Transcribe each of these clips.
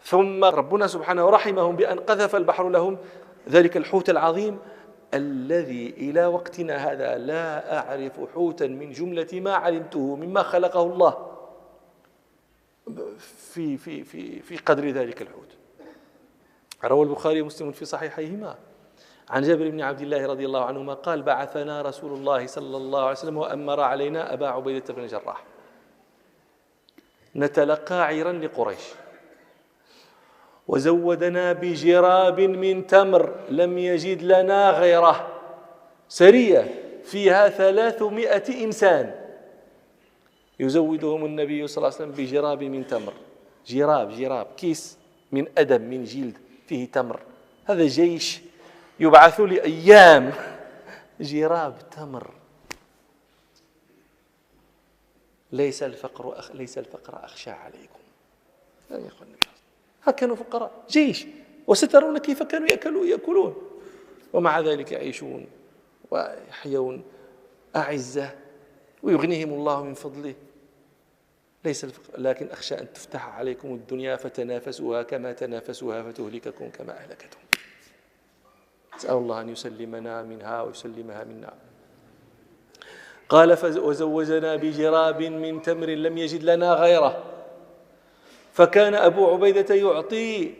ثم ربنا سبحانه رحمهم بأن قذف البحر لهم ذلك الحوت العظيم الذي إلى وقتنا هذا لا أعرف حوتا من جملة ما علمته مما خلقه الله في قدر ذلك الحوت. روى البخاري ومسلم في صحيحيهما عن جابر بن عبد الله رضي الله عنهما قال: بعثنا رسول الله صلى الله عليه وسلم وأمر علينا أبا عبيدة بن الجراح نتلقى عيرا لقريش، وزودنا بجراب من تمر لم يجد لنا غيره، سرية فيها 300 إنسان يزودهم النبي صلى الله عليه وسلم بجراب من تمر. جراب كيس من أدم من جلد فيه تمر، هذا جيش يبعث لأيام جراب تمر. ليس الفقر أخشى عليكم. كانوا فقراء جيش، وسترون كيف كانوا يأكلون، ومع ذلك يعيشون ويحيون أعزة ويغنيهم الله من فضله. ليس الفقر، لكن أخشى أن تفتح عليكم الدنيا فتنافسوها كما تنافسوها فتهلككم كما أهلكتهم. أسأل الله أن يسلمنا منها ويسلمها منا. قال: وزوجنا بجراب من تمر لم يجد لنا غيره، فكان أبو عبيدة يعطي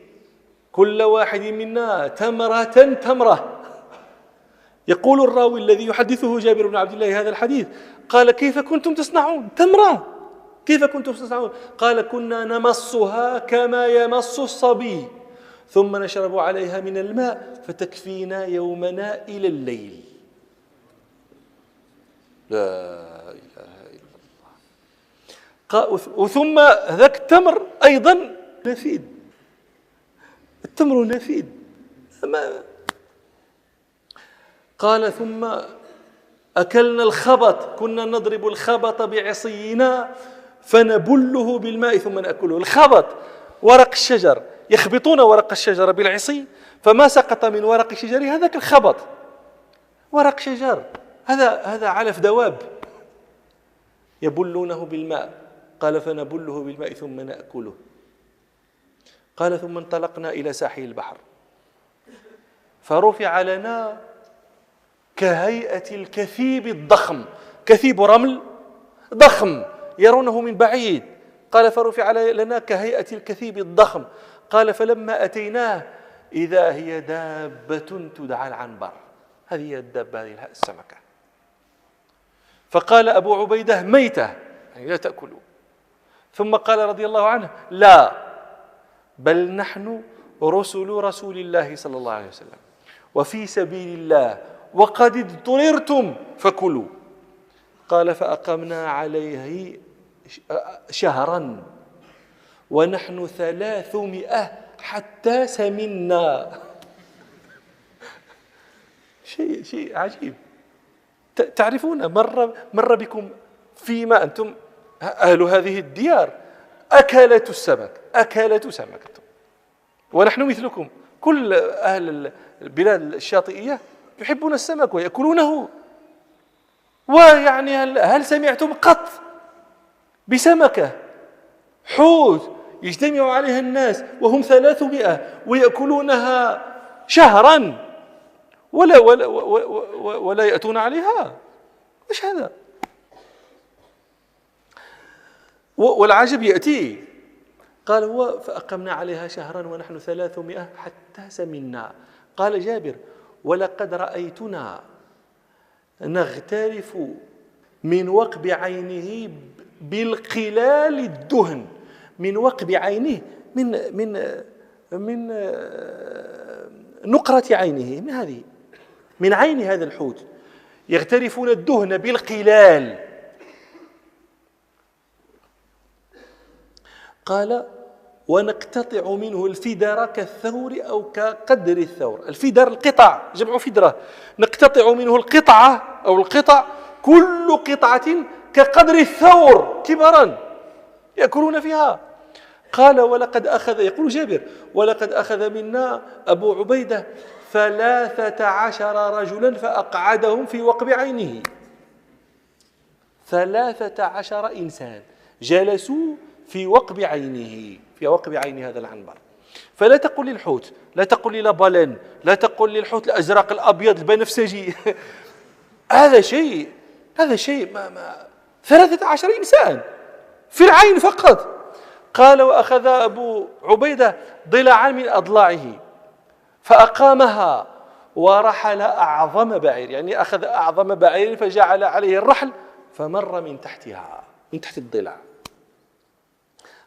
كل واحد منا تمرة. يقول الراوي الذي يحدثه جابر بن عبد الله هذا الحديث قال: كيف كنتم تصنعون تمرة؟ كيف كنتم تصنعون؟ قال: كنا نمصها كما يمص الصبي ثم نشرب عليها من الماء فتكفينا يومنا إلى الليل. لا إله إلا الله. ثم ذاك التمر أيضا نفيد، التمر نفيد. قال: ثم أكلنا الخبط، كنا نضرب الخبط بعصينا فنبله بالماء ثم نأكله. الخبط ورق الشجر، يخبطون ورق الشجر بالعصي فما سقط من ورق الشجر هذاك الخبط، ورق شجر هذا علف دواب، يبلونه بالماء. قال: فنبله بالماء ثم نأكله. قال: ثم انطلقنا إلى ساحل البحر فرفع لنا كهيئة الكثيب الضخم، كثيب رمل ضخم يرونه من بعيد. قال: فرفع لنا كهيئة الكثيب الضخم. قال: فلما أتيناه إذا هي دابة تدعى العنبر، هذه هي الدابة، هذه السمكة. فقال أبو عبيدة: ميتة، يعني لا تأكلوا. ثم قال رضي الله عنه: لا، بل نحن رسل رسول الله صلى الله عليه وسلم وفي سبيل الله وقد اضطررتم فكلوا. قال: فأقمنا عليه شهرا ونحن 300 حتى سمنا. شيء عجيب. تعرفون مر بكم فيما أنتم أهل هذه الديار أكلة سمك، ونحن مثلكم، كل أهل البلاد الشاطئية يحبون السمك ويأكلونه. ويعني هل سمعتم قط بسمكة حوت يجتمع عليها الناس وهم 300 ويأكلونها شهرا ولا يأتون عليها؟ ايش هذا؟ والعجب يأتي. قال: هو فأقمنا عليها شهرا ونحن 300 حتى سمنا. قال جابر: ولقد رأيتنا نغترف من وقب عينه بالقلال الدهن، من وقب عينه من نقرة عينه، من عين هذا الحوت، يغترفون الدهن بالقلال. قال: ونقتطع منه الفدر كالثور أو كقدر الثور. الفدر القطع، جمع فدرة. نقتطع منه القطعة أو القطع، كل قطعة كقدر الثور كبرا يأكلون فيها. قال: ولقد أخذ، يقول جابر: ولقد أخذ منا أبو عبيدة 13 رجلا فأقعدهم في وقب عينه. 13 إنسان جلسوا في وقب عينه، في وقب عين هذا العنبر. فلا تقل للحوت، لا تقل لي لا بالين، لا تقل للحوت الأزرق الأبيض البنفسجي هذا شيء ما 13 إنسان في العين فقط. قال: وأخذ أبو عبيدة ضلعا من أضلاعه فأقامها ورحل أعظم بعير، يعني أخذ أعظم بعير فجعل عليه الرحل فمر من تحتها، من تحت الضلع.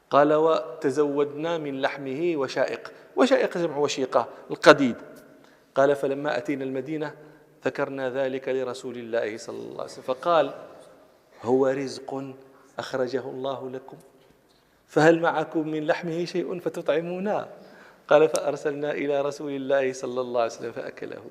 قال: وتزودنا من لحمه وشائق، وشائق جمع وشيقة القديد. قال: فلما أتينا المدينة ذكرنا ذلك لرسول الله صلى الله عليه وسلم فقال: هو رزق أخرجه الله لكم، فهل معكم من لحمه شيء فتطعمونا؟ قال: فأرسلنا إلى رسول الله صلى الله عليه وسلم فأكله.